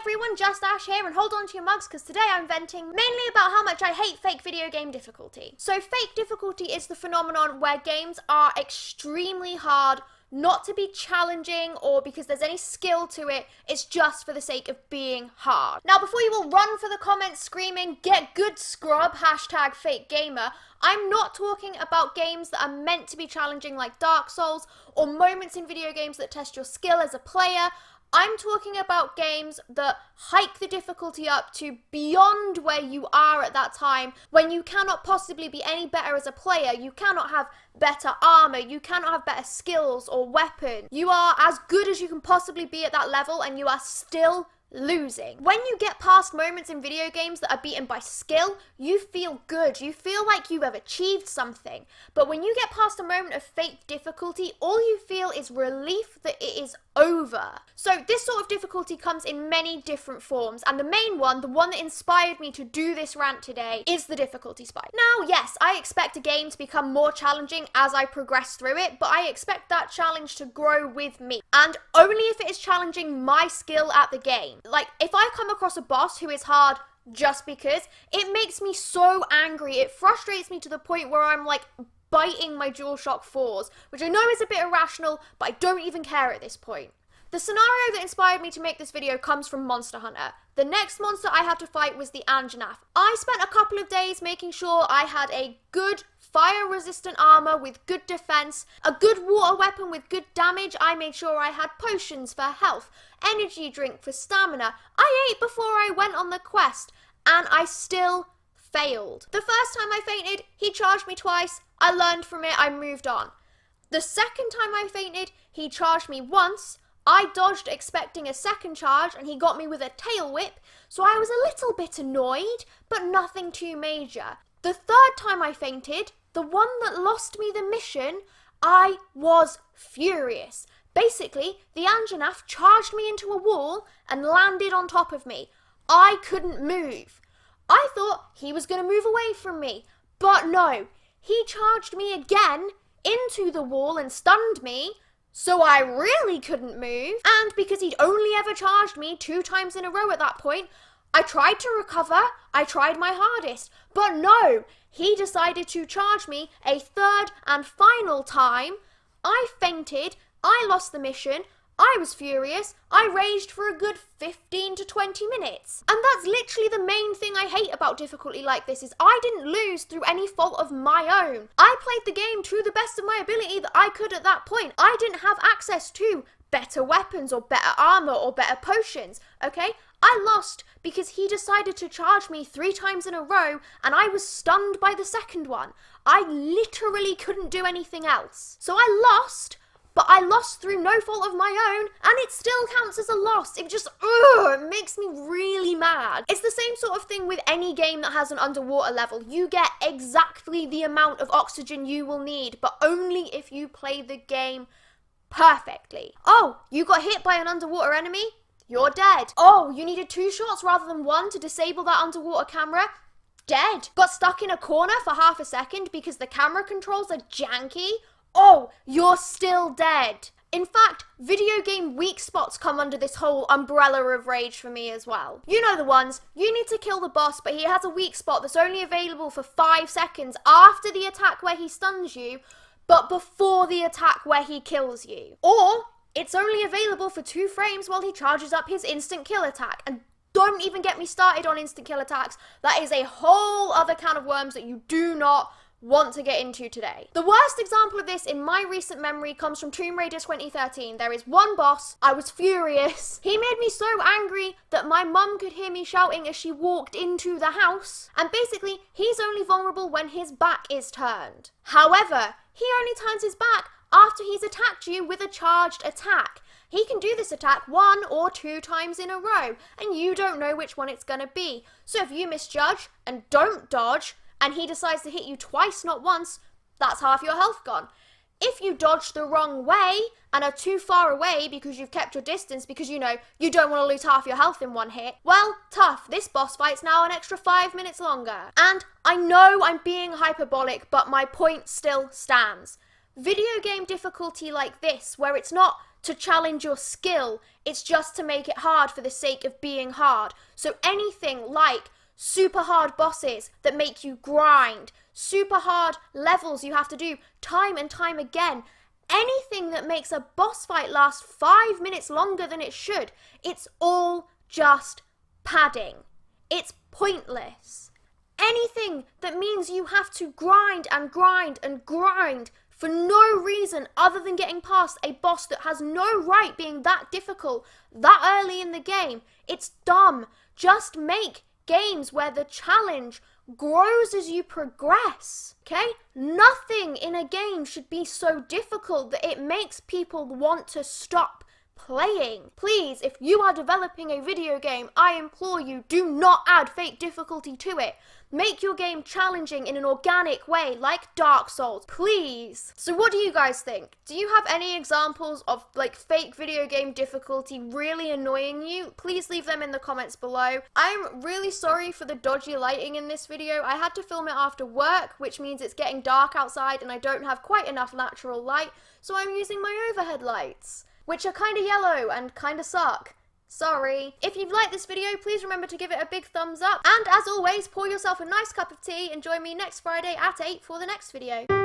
everyone, Just Ash here, and hold on to your mugs because today I'm venting mainly about how much I hate fake video game difficulty. So fake difficulty is the phenomenon where games are extremely hard, not to be challenging or because there's any skill to it, it's just for the sake of being hard. Now before you all run for the comments screaming, get good scrub, hashtag fake gamer, I'm not talking about games that are meant to be challenging like Dark Souls or moments in video games that test your skill as a player. I'm talking about games that hike the difficulty up to beyond where you are at that time, when you cannot possibly be any better as a player, you cannot have better armor, you cannot have better skills or weapons. You are as good as you can possibly be at that level and you are still losing. When you get past moments in video games that are beaten by skill, you feel good. You feel like you have achieved something. But when you get past a moment of fake difficulty, all you feel is relief that it is over. So this sort of difficulty comes in many different forms, and the main one, the one that inspired me to do this rant today, is the difficulty spike. Now, yes, I expect a game to become more challenging as I progress through it, but I expect that challenge to grow with me, and only if it is challenging my skill at the game. Like, if I come across a boss who is hard just because, it makes me so angry. It frustrates me to the point where I'm like biting my DualShock 4s, which I know is a bit irrational, but I don't even care at this point. The scenario that inspired me to make this video comes from Monster Hunter. The next monster I had to fight was the Anjanath. I spent a couple of days making sure I had a good fire-resistant armor with good defense, a good water weapon with good damage. I made sure I had potions for health, energy drink for stamina. I ate before I went on the quest, and I still failed. The first time I fainted, he charged me twice. I learned from it, I moved on. The second time I fainted, he charged me once. I dodged expecting a second charge and he got me with a tail whip, so I was a little bit annoyed, but nothing too major. The third time I fainted, the one that lost me the mission, I was furious. Basically, the Anjanath charged me into a wall and landed on top of me. I couldn't move. I thought he was going to move away from me, but no. He charged me again into the wall and stunned me, so I really couldn't move. And because he'd only ever charged me 2 times in a row at that point, I tried to recover, I tried my hardest, but no, he decided to charge me a third and final time. I fainted, I lost the mission, I was furious, I raged for a good 15 to 20 minutes. And that's literally the main thing I hate about difficulty like this, is I didn't lose through any fault of my own. I played the game to the best of my ability that I could at that point. I didn't have access to better weapons or better armor or better potions, okay? I lost because he decided to charge me 3 times in a row and I was stunned by the second one. I literally couldn't do anything else. So I lost, but I lost through no fault of my own, and it still counts as a loss. It just, it makes me really mad. It's the same sort of thing with any game that has an underwater level. You get exactly the amount of oxygen you will need, but only if you play the game perfectly. Oh, you got hit by an underwater enemy? You're dead. Oh, you needed 2 shots rather than 1 to disable that underwater camera? Dead. Got stuck in a corner for half a second because the camera controls are janky? Oh, you're still dead. In fact, video game weak spots come under this whole umbrella of rage for me as well. You know the ones. You need to kill the boss, but he has a weak spot that's only available for 5 seconds after the attack where he stuns you, but before the attack where he kills you. Or it's only available for 2 frames while he charges up his instant kill attack. And don't even get me started on instant kill attacks. That is a whole other can of worms that you do not want to get into today. The worst example of this in my recent memory comes from Tomb Raider 2013. There is one boss. I was furious. He made me so angry that my mum could hear me shouting as she walked into the house. And basically, he's only vulnerable when his back is turned. However, he only turns his back after he's attacked you with a charged attack. He can do this attack 1 or 2 times in a row, and you don't know which one it's gonna be. So if you misjudge and don't dodge, and he decides to hit you twice, not once, that's half your health gone. If you dodge the wrong way and are too far away because you've kept your distance because, you know, you don't want to lose half your health in one hit, well, tough. This boss fight's now an extra 5 minutes longer. And I know I'm being hyperbolic, but my point still stands. video game difficulty like this, where it's not to challenge your skill, it's just to make it hard for the sake of being hard. So anything like super hard bosses that make you grind, super hard levels you have to do time and time again, anything that makes a boss fight last 5 minutes longer than it should, it's all just padding. It's pointless. Anything that means you have to grind and grind and grind for no reason other than getting past a boss that has no right being that difficult that early in the game, it's dumb. Just make games where the challenge grows as you progress, okay? Nothing in a game should be so difficult that it makes people want to stop playing. Please, if you are developing a video game, I implore you, do not add fake difficulty to it. Make your game challenging in an organic way, like Dark Souls, please. So what do you guys think? Do you have any examples of like fake video game difficulty really annoying you? Please leave them in the comments below. I'm really sorry for the dodgy lighting in this video. I had to film it after work, which means it's getting dark outside and I don't have quite enough natural light, so I'm using my overhead lights, which are kind of yellow and kind of suck. Sorry. If you've liked this video, please remember to give it a big thumbs up. And as always, pour yourself a nice cup of tea and join me next Friday at 8 for the next video.